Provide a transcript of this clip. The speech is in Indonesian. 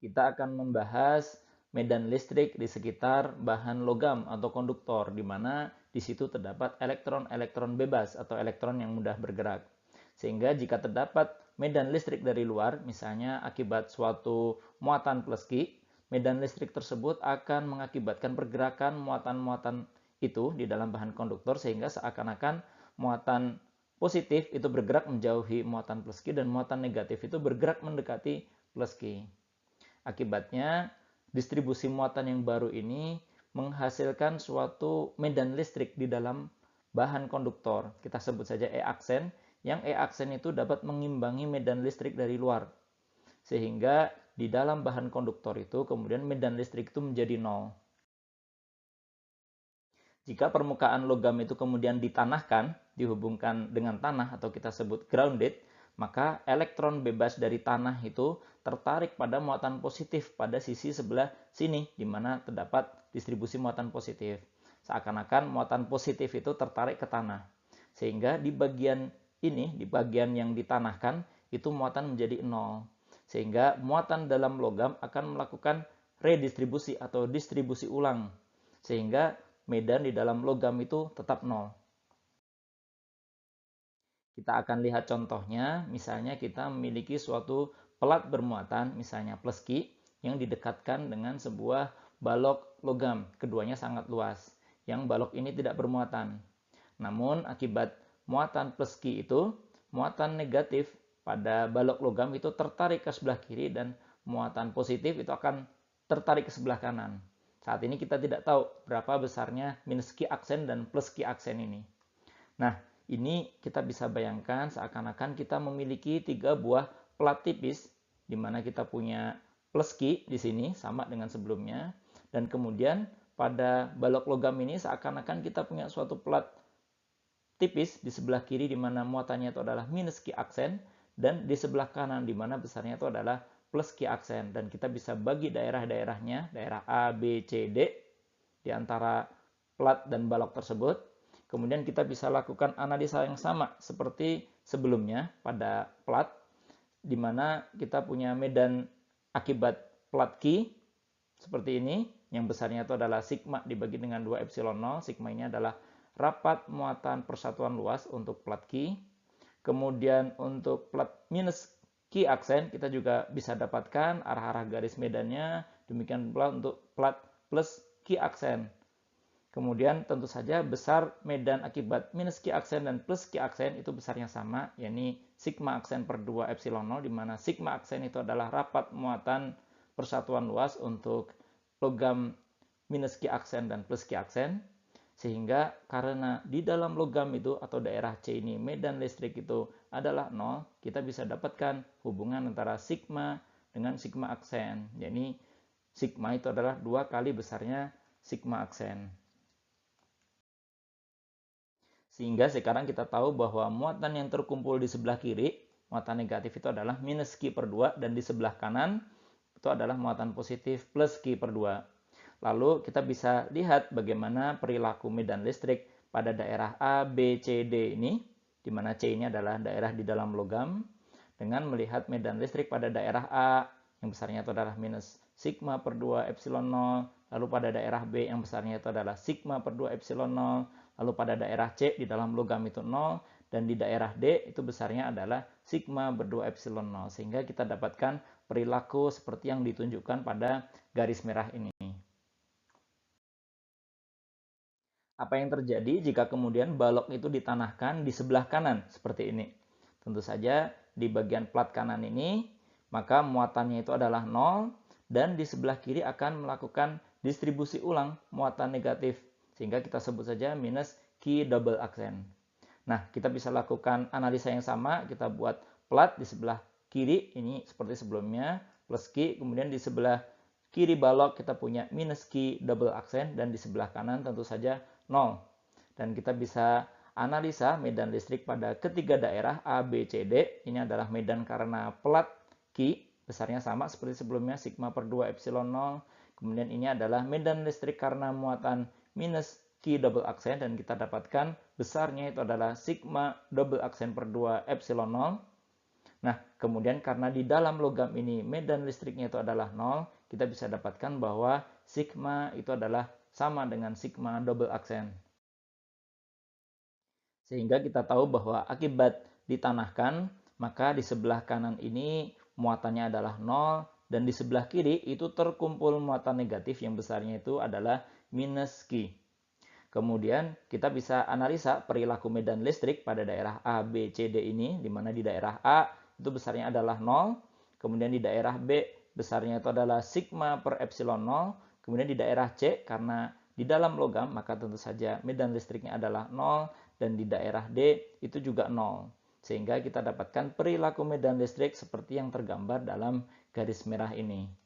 Kita akan membahas medan listrik di sekitar bahan logam atau konduktor, di mana di situ terdapat elektron-elektron bebas atau elektron yang mudah bergerak. Sehingga jika terdapat medan listrik dari luar, misalnya akibat suatu muatan plus Q, medan listrik tersebut akan mengakibatkan pergerakan muatan-muatan itu di dalam bahan konduktor, sehingga seakan-akan muatan positif itu bergerak menjauhi muatan plus Q dan muatan negatif itu bergerak mendekati plus Q. Akibatnya, distribusi muatan yang baru ini menghasilkan suatu medan listrik di dalam bahan konduktor. Kita sebut saja E-aksen, yang E-aksen itu dapat mengimbangi medan listrik dari luar. Sehingga di dalam bahan konduktor itu kemudian medan listrik itu menjadi nol. Jika permukaan logam itu kemudian ditanahkan, dihubungkan dengan tanah atau kita sebut grounded, maka elektron bebas dari tanah itu tertarik pada muatan positif pada sisi sebelah sini, di mana terdapat distribusi muatan positif. Seakan-akan muatan positif itu tertarik ke tanah. Sehingga di bagian ini, di bagian yang ditanahkan, itu muatan menjadi nol. Sehingga muatan dalam logam akan melakukan redistribusi atau distribusi ulang. Sehingga medan di dalam logam itu tetap nol. Kita akan lihat contohnya, misalnya kita memiliki suatu pelat bermuatan, misalnya plus Q, yang didekatkan dengan sebuah balok logam. Keduanya sangat luas, yang balok ini tidak bermuatan. Namun akibat muatan plus Q itu, muatan negatif pada balok logam itu tertarik ke sebelah kiri dan muatan positif itu akan tertarik ke sebelah kanan. Saat ini kita tidak tahu berapa besarnya minus Q aksen dan plus Q aksen ini. Nah, ini kita bisa bayangkan seakan-akan kita memiliki 3 buah pelat tipis, di mana kita punya plus Q di sini, sama dengan sebelumnya. Dan kemudian pada balok logam ini seakan-akan kita punya suatu pelat tipis di sebelah kiri, di mana muatannya itu adalah minus Q aksen, dan di sebelah kanan, di mana besarnya itu adalah plus Q aksen. Dan kita bisa bagi daerah-daerahnya, daerah A, B, C, D, di antara plat dan balok tersebut. Kemudian kita bisa lakukan analisa yang sama seperti sebelumnya pada plat, di mana kita punya medan akibat plat Q seperti ini, yang besarnya itu adalah sigma dibagi dengan 2 epsilon 0. Sigma ini adalah rapat muatan persatuan luas untuk plat Q. Kemudian untuk plat minus Q aksen kita juga bisa dapatkan arah-arah garis medannya. Demikian pula untuk plat plus Q aksen. Kemudian tentu saja besar medan akibat minus Q aksen dan plus Q aksen itu besarnya sama, yakni sigma aksen per 2 epsilon 0, di mana sigma aksen itu adalah rapat muatan persatuan luas untuk logam minus Q aksen dan plus Q aksen. Sehingga karena di dalam logam itu atau daerah C ini medan listrik itu adalah 0, kita bisa dapatkan hubungan antara sigma dengan sigma aksen. Jadi sigma itu adalah 2 kali besarnya sigma aksen. Sehingga sekarang kita tahu bahwa muatan yang terkumpul di sebelah kiri, muatan negatif itu adalah minus Q per 2, dan di sebelah kanan itu adalah muatan positif plus Q per 2. Lalu kita bisa lihat bagaimana perilaku medan listrik pada daerah A, B, C, D ini, di mana C ini adalah daerah di dalam logam, dengan melihat medan listrik pada daerah A, yang besarnya itu adalah minus sigma per 2 epsilon 0, lalu pada daerah B yang besarnya itu adalah sigma per 2 epsilon 0, lalu pada daerah C di dalam logam itu 0, dan di daerah D itu besarnya adalah sigma per 2 epsilon 0. Sehingga kita dapatkan perilaku seperti yang ditunjukkan pada garis merah ini. Apa yang terjadi jika kemudian balok itu ditanahkan di sebelah kanan seperti ini? Tentu saja di bagian plat kanan ini, maka muatannya itu adalah 0, dan di sebelah kiri akan melakukan distribusi ulang muatan negatif, sehingga kita sebut saja minus Q double aksen. Nah, kita bisa lakukan analisa yang sama, kita buat plat di sebelah kiri, ini seperti sebelumnya, plus Q, kemudian di sebelah kiri balok kita punya minus Q double aksen, dan di sebelah kanan tentu saja 0. Dan kita bisa analisa medan listrik pada ketiga daerah A, B, C, D. Ini adalah medan karena plat Q, besarnya sama seperti sebelumnya, sigma per 2 epsilon 0. Kemudian ini adalah medan listrik karena muatan minus Q double aksen, dan kita dapatkan besarnya itu adalah sigma double aksen per 2 epsilon 0. Nah, kemudian karena di dalam logam ini medan listriknya itu adalah 0, kita bisa dapatkan bahwa sigma itu adalah sama dengan sigma double aksen. Sehingga kita tahu bahwa akibat ditanahkan, maka di sebelah kanan ini muatannya adalah 0, dan di sebelah kiri itu terkumpul muatan negatif yang besarnya itu adalah minus Q. Kemudian kita bisa analisa perilaku medan listrik pada daerah A, B, C, D ini, di mana di daerah A itu besarnya adalah 0, kemudian di daerah B besarnya itu adalah sigma per epsilon 0, kemudian di daerah C karena di dalam logam maka tentu saja medan listriknya adalah 0, dan di daerah D itu juga 0. Sehingga kita dapatkan perilaku medan listrik seperti yang tergambar dalam garis merah ini.